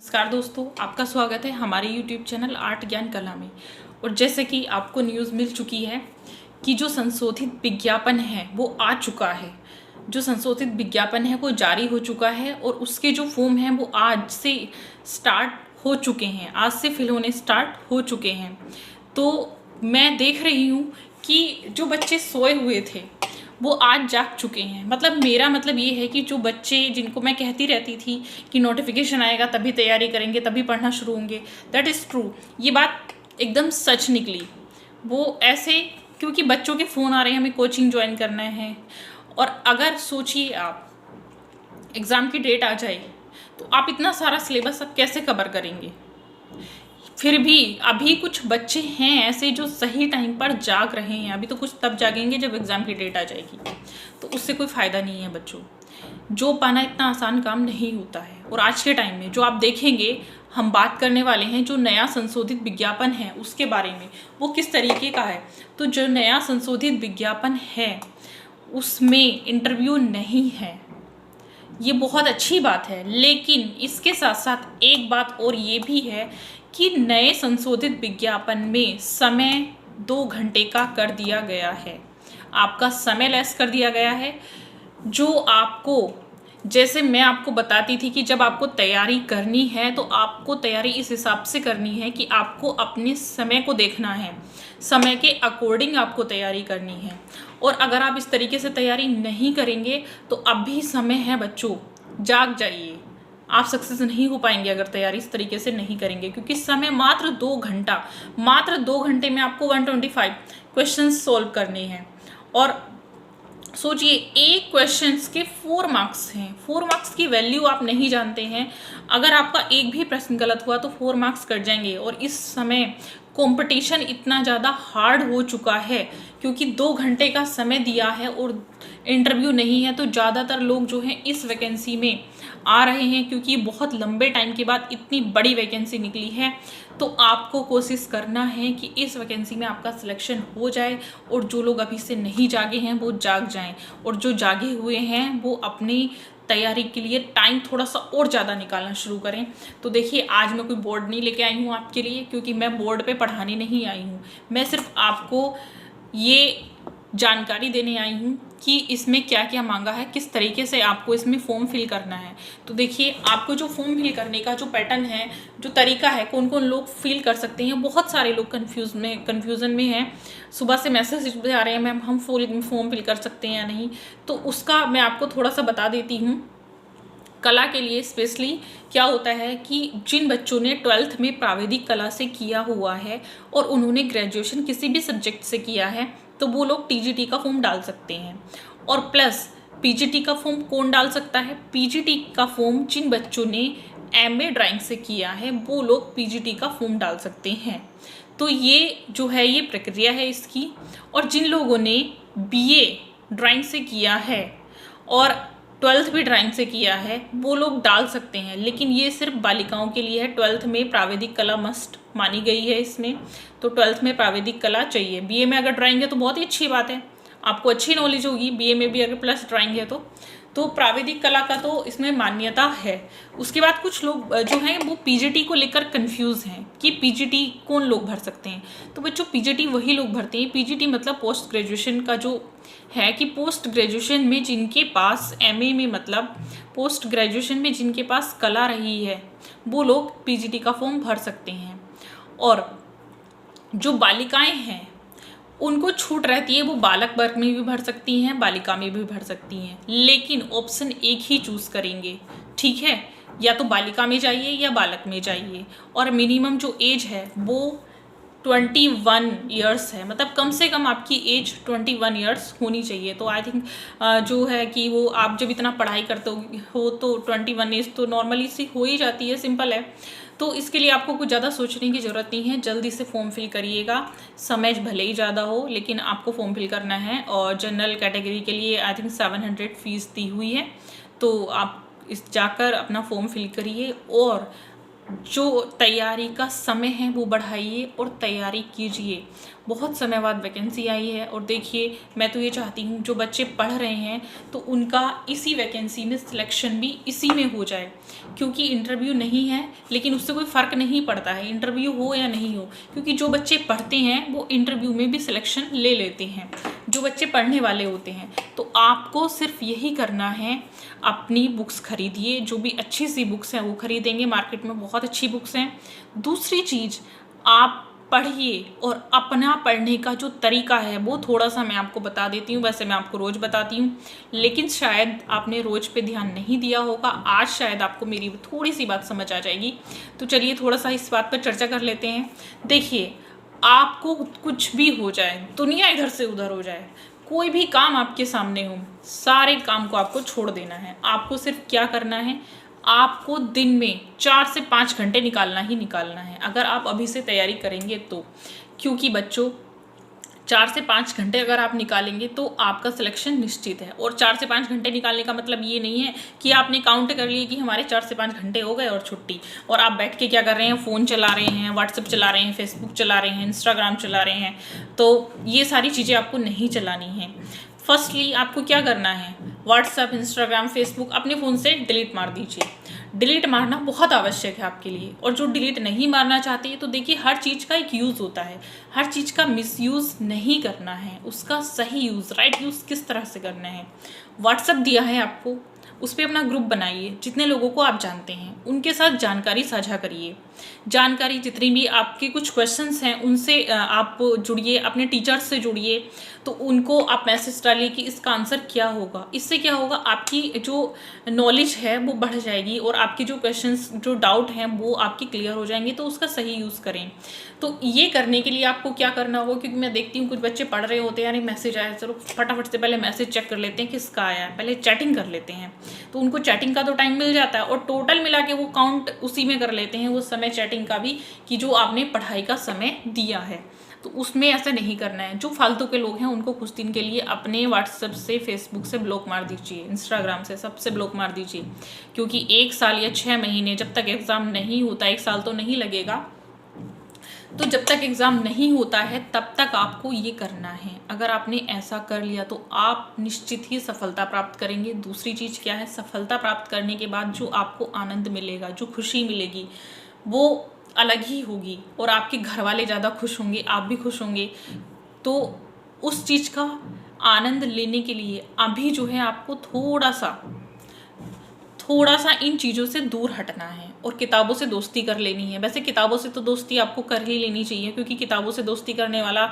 नमस्कार दोस्तों, आपका स्वागत है हमारे YouTube चैनल आर्ट ज्ञान कला में। और जैसे कि आपको न्यूज़ मिल चुकी है कि जो संशोधित विज्ञापन है वो आ चुका है। जो संशोधित विज्ञापन है वो जारी हो चुका है और उसके जो फॉर्म हैं वो आज से स्टार्ट हो चुके हैं, आज से फिल होने स्टार्ट हो चुके हैं। तो मैं देख रही हूँ कि जो बच्चे सोए हुए थे वो आज जाग चुके हैं। मतलब मेरा मतलब ये है कि जो बच्चे जिनको मैं कहती रहती थी कि नोटिफिकेशन आएगा तभी तैयारी करेंगे, तभी पढ़ना शुरू होंगे, दैट इज़ ट्रू। ये बात एकदम सच निकली। वो ऐसे क्योंकि बच्चों के फ़ोन आ रहे हैं, हमें कोचिंग ज्वाइन करना है। और अगर सोचिए आप एग्ज़ाम की डेट आ जाए तो आप इतना सारा सिलेबस अब कैसे कवर करेंगे। फिर भी अभी कुछ बच्चे हैं ऐसे जो सही टाइम पर जाग रहे हैं। अभी तो कुछ तब जागेंगे जब एग्ज़ाम की डेट आ जाएगी, तो उससे कोई फ़ायदा नहीं है बच्चों। जो पाना इतना आसान काम नहीं होता है। और आज के टाइम में जो आप देखेंगे, हम बात करने वाले हैं जो नया संशोधित विज्ञापन है उसके बारे में, वो किस तरीके का है। तो जो नया संशोधित विज्ञापन है उसमें इंटरव्यू नहीं है, ये बहुत अच्छी बात है। लेकिन इसके साथ साथ एक बात और ये भी है कि नए संशोधित विज्ञापन में समय 2 घंटे का कर दिया गया है। आपका समय लेस कर दिया गया है। जो आपको, जैसे मैं आपको बताती थी कि जब आपको तैयारी करनी है तो आपको तैयारी इस हिसाब से करनी है कि आपको अपने समय को देखना है, समय के अकॉर्डिंग आपको तैयारी करनी है। और अगर आप इस तरीके से तैयारी नहीं करेंगे तो अब भी समय है बच्चों, जाग जाइए। आप सक्सेस नहीं हो पाएंगे अगर तैयारी इस तरीके से नहीं करेंगे, क्योंकि समय मात्र 2 घंटा, मात्र 2 घंटे में आपको 125 क्वेश्चंस सॉल्व करने हैं। और सोचिए एक क्वेश्चंस के 4 मार्क्स हैं। 4 मार्क्स की वैल्यू आप नहीं जानते हैं। अगर आपका एक भी प्रश्न गलत हुआ तो 4 मार्क्स कट जाएंगे। और इस समय कंपटीशन इतना ज़्यादा हार्ड हो चुका है क्योंकि 2 घंटे का समय दिया है और इंटरव्यू नहीं है, तो ज़्यादातर लोग जो हैं इस वैकेंसी में आ रहे हैं क्योंकि बहुत लंबे टाइम के बाद इतनी बड़ी वैकेंसी निकली है। तो आपको कोशिश करना है कि इस वैकेंसी में आपका सिलेक्शन हो जाए और जो लोग अभी से नहीं जागे हैं वो जाग जाएं, और जो जागे हुए हैं वो अपनी तैयारी के लिए टाइम थोड़ा सा और ज़्यादा निकालना शुरू करें। तो देखिए, आज मैं कोई बोर्ड नहीं लेके आई हूँ आपके लिए, क्योंकि मैं बोर्ड पे पढ़ाने नहीं आई हूँ। मैं सिर्फ आपको ये जानकारी देने आई हूँ कि इसमें क्या क्या मांगा है, किस तरीके से आपको इसमें फॉर्म फिल करना है। तो देखिए, आपको जो फॉर्म फिल करने का जो पैटर्न है, जो तरीका है, कौन कौन लोग फिल कर सकते हैं। बहुत सारे लोग कन्फ्यूज़न में हैं। सुबह से मैसेज भी आ रहे हैं, मैम हम फॉर्म फिल कर सकते हैं या नहीं। तो उसका मैं आपको थोड़ा सा बता देती हूँ। कला के लिए स्पेशली क्या होता है कि जिन बच्चों ने 12th में प्राविधिक कला से किया हुआ है और उन्होंने ग्रेजुएशन किसी भी सब्जेक्ट से किया है, तो वो लोग टीजीटी का फॉर्म डाल सकते हैं। और प्लस पीजीटी का फॉर्म कौन डाल सकता है? पीजीटी का फॉर्म जिन बच्चों ने एमए ड्राइंग से किया है वो लोग पीजीटी का फॉर्म डाल सकते हैं। तो ये जो है ये प्रक्रिया है इसकी। और जिन लोगों ने बीए ड्राइंग से किया है और 12th भी ड्राइंग से किया है वो लोग डाल सकते हैं, लेकिन ये सिर्फ बालिकाओं के लिए है। 12th में प्राविधिक कला मस्ट मानी गई है इसमें, तो 12th में प्राविधिक कला चाहिए। बीए में अगर ड्राइंग है तो बहुत ही अच्छी बात है, आपको अच्छी नॉलेज होगी। बीए में भी अगर प्लस ड्राइंग है तो प्राविधिक कला का तो इसमें मान्यता है। उसके बाद कुछ लोग जो हैं वो पीजीटी को लेकर कंफ्यूज हैं कि पीजीटी कौन लोग भर सकते हैं। तो बच्चों, पीजीटी वही लोग भरते हैं। पीजीटी मतलब पोस्ट ग्रेजुएशन का जो है कि पोस्ट ग्रेजुएशन में जिनके पास एमए में मतलब पोस्ट ग्रेजुएशन में जिनके पास कला रही है वो लोग पीजीटी का फॉर्म भर सकते हैं। और जो बालिकाएं हैं उनको छूट रहती है, वो बालक वर्ग में भी भर सकती हैं, बालिका में भी भर सकती हैं, लेकिन ऑप्शन एक ही चूज़ करेंगे, ठीक है? या तो बालिका में जाइए या बालक में जाइए। और मिनिमम जो एज है वो 21 ईयर्स है, मतलब कम से कम आपकी एज 21 ईयर्स होनी चाहिए। तो आई थिंक जो है कि वो आप जब इतना पढ़ाई करते हो तो 21 एज तो नॉर्मली सी हो ही जाती है, सिंपल है। तो इसके लिए आपको कुछ ज़्यादा सोचने की ज़रूरत नहीं है, जल्दी से फॉर्म फिल करिएगा। समय भले ही ज़्यादा हो लेकिन आपको फॉर्म फिल करना है। और जनरल कैटेगरी के लिए आई थिंक 700 फीस दी हुई है, तो आप इस जाकर अपना फॉर्म फिल करिए। और जो तैयारी का समय है वो बढ़ाइए और तैयारी कीजिए। बहुत समय बाद वैकेंसी आई है और देखिए, मैं तो ये चाहती हूँ जो बच्चे पढ़ रहे हैं तो उनका इसी वैकेंसी में सिलेक्शन भी इसी में हो जाए, क्योंकि इंटरव्यू नहीं है लेकिन उससे कोई फ़र्क नहीं पड़ता है इंटरव्यू हो या नहीं हो, क्योंकि जो बच्चे पढ़ते हैं वो इंटरव्यू में भी सिलेक्शन ले लेते हैं, जो बच्चे पढ़ने वाले होते हैं। तो आपको सिर्फ यही करना है, अपनी बुक्स खरीदिए, जो भी अच्छी सी बुक्स हैं वो खरीदेंगे, मार्केट में बहुत अच्छी बुक्स हैं। दूसरी चीज़, आप पढ़िए और अपना पढ़ने का जो तरीका है वो थोड़ा सा मैं आपको बता देती हूँ। वैसे मैं आपको रोज़ बताती हूँ, लेकिन शायद आपने रोज़ पे ध्यान नहीं दिया होगा। आज शायद आपको मेरी थोड़ी सी बात समझ आ जाएगी। तो चलिए थोड़ा सा इस बात पर चर्चा कर लेते हैं। देखिए, आपको कुछ भी हो जाए, दुनिया इधर से उधर हो जाए, कोई भी काम आपके सामने हो, सारे काम को आपको छोड़ देना है। आपको सिर्फ क्या करना है, आपको दिन में 4 से 5 घंटे निकालना ही निकालना है, अगर आप अभी से तैयारी करेंगे तो। क्योंकि बच्चों, 4 से 5 घंटे अगर आप निकालेंगे तो आपका सिलेक्शन निश्चित है। और 4 से 5 घंटे निकालने का मतलब ये नहीं है कि आपने काउंट कर लिए कि हमारे 4 से 5 घंटे हो गए और छुट्टी, और आप बैठ के क्या कर रहे हैं, फ़ोन चला रहे हैं, व्हाट्सएप चला रहे हैं, फेसबुक चला रहे हैं, इंस्टाग्राम चला रहे हैं। तो ये सारी चीज़ें आपको नहीं चलानी है। फर्स्टली आपको क्या करना है, व्हाट्सएप, इंस्टाग्राम, फेसबुक अपने फ़ोन से डिलीट मार दीजिए। डिलीट मारना बहुत आवश्यक है आपके लिए। और जो डिलीट नहीं मारना चाहते, तो देखिए, हर चीज़ का एक यूज़ होता है, हर चीज़ का मिसयूज़ नहीं करना है, उसका सही यूज़, राइट यूज़ किस तरह से करना है। व्हाट्सएप दिया है आपको, उस पर अपना ग्रुप बनाइए, जितने लोगों को आप जानते हैं उनके साथ जानकारी साझा करिए। जानकारी जितनी भी आपके कुछ क्वेश्चंस हैं उनसे आप जुड़िए, अपने टीचर्स से जुड़िए। तो उनको आप मैसेज डालिए कि इसका आंसर क्या होगा। इससे क्या होगा, आपकी जो नॉलेज है वो बढ़ जाएगी और आपके जो क्वेश्चंस, जो डाउट हैं वो आपके क्लियर हो जाएंगे। तो उसका सही यूज़ करें। तो ये करने के लिए आपको क्या करना होगा, क्योंकि मैं देखती हूँ कुछ बच्चे पढ़ रहे होते हैं, यानी मैसेज आया, चलो फटाफट से पहले मैसेज चेक कर लेते हैं किसका आया है, पहले चैटिंग कर लेते हैं। तो उनको चैटिंग का तो टाइम मिल जाता है और टोटल मिला के वो काउंट उसी में कर लेते हैं, वो समय चैटिंग का भी, कि जो आपने पढ़ाई का समय दिया है। तो उसमें ऐसा नहीं करना है। जो फालतू के लोग हैं उनको कुछ दिन के लिए अपने व्हाट्सएप से, फेसबुक से ब्लॉक मार दीजिए, इंस्टाग्राम से, सबसे ब्लॉक मार दीजिए। क्योंकि 1 साल या 6 महीने, जब तक एग्ज़ाम नहीं होता, 1 साल तो नहीं लगेगा, तो जब तक एग्ज़ाम नहीं होता है तब तक आपको ये करना है। अगर आपने ऐसा कर लिया तो आप निश्चित ही सफलता प्राप्त करेंगे। दूसरी चीज़ क्या है, सफलता प्राप्त करने के बाद जो आपको आनंद मिलेगा, जो खुशी मिलेगी, वो अलग ही होगी और आपके घर वाले ज़्यादा खुश होंगे, आप भी खुश होंगे। तो उस चीज़ का आनंद लेने के लिए अभी जो है आपको थोड़ा सा इन चीज़ों से दूर हटना है और किताबों से दोस्ती कर लेनी है। वैसे किताबों से तो दोस्ती आपको कर ही लेनी चाहिए, क्योंकि किताबों से दोस्ती करने वाला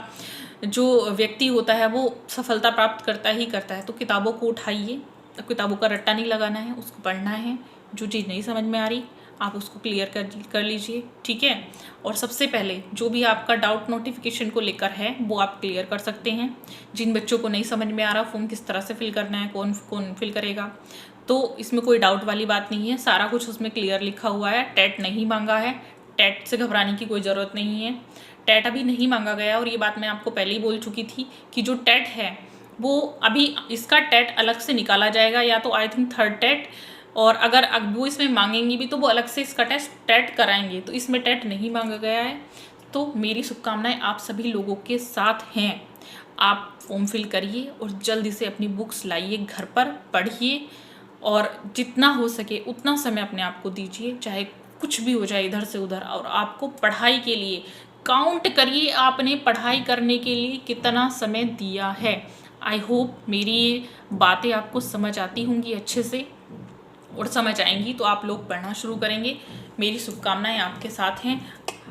जो व्यक्ति होता है वो सफलता प्राप्त करता ही करता है। तो किताबों को उठाइए, किताबों का रट्टा नहीं लगाना है, उसको पढ़ना है। जो चीज़ नहीं समझ में आ रही आप उसको क्लियर कर लीजिए, ठीक है। और सबसे पहले जो भी आपका डाउट नोटिफिकेशन को लेकर है वो आप क्लियर कर सकते हैं। जिन बच्चों को नहीं समझ में आ रहा फॉर्म किस तरह से फिल करना है, कौन कौन फिल करेगा, तो इसमें कोई डाउट वाली बात नहीं है, सारा कुछ उसमें क्लियर लिखा हुआ है। टेट नहीं मांगा है, टेट से घबराने की कोई ज़रूरत नहीं है। टेट अभी नहीं मांगा गया, और ये बात मैं आपको पहले ही बोल चुकी थी कि जो टेट है वो अभी, इसका टेट अलग से निकाला जाएगा, या तो आई थिंक 3rd टेट, और अगर वो इसमें मांगेंगी भी तो वो अलग से इसका टेट कराएंगे। तो इसमें टेट नहीं मांगा गया है। तो मेरी शुभकामनाएं आप सभी लोगों के साथ हैं। आप फॉर्म फिल करिए और जल्दी से अपनी बुक्स लाइए, घर पर पढ़िए और जितना हो सके उतना समय अपने आप को दीजिए, चाहे कुछ भी हो जाए इधर से उधर। और आपको पढ़ाई के लिए काउंट करिए, आपने पढ़ाई करने के लिए कितना समय दिया है। आई होप मेरी ये बातें आपको समझ आती होंगी अच्छे से, और समझ आएंगी तो आप लोग पढ़ना शुरू करेंगे। मेरी शुभकामनाएं आपके साथ हैं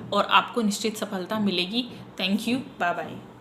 और आपको निश्चित सफलता मिलेगी। Thank you, bye bye.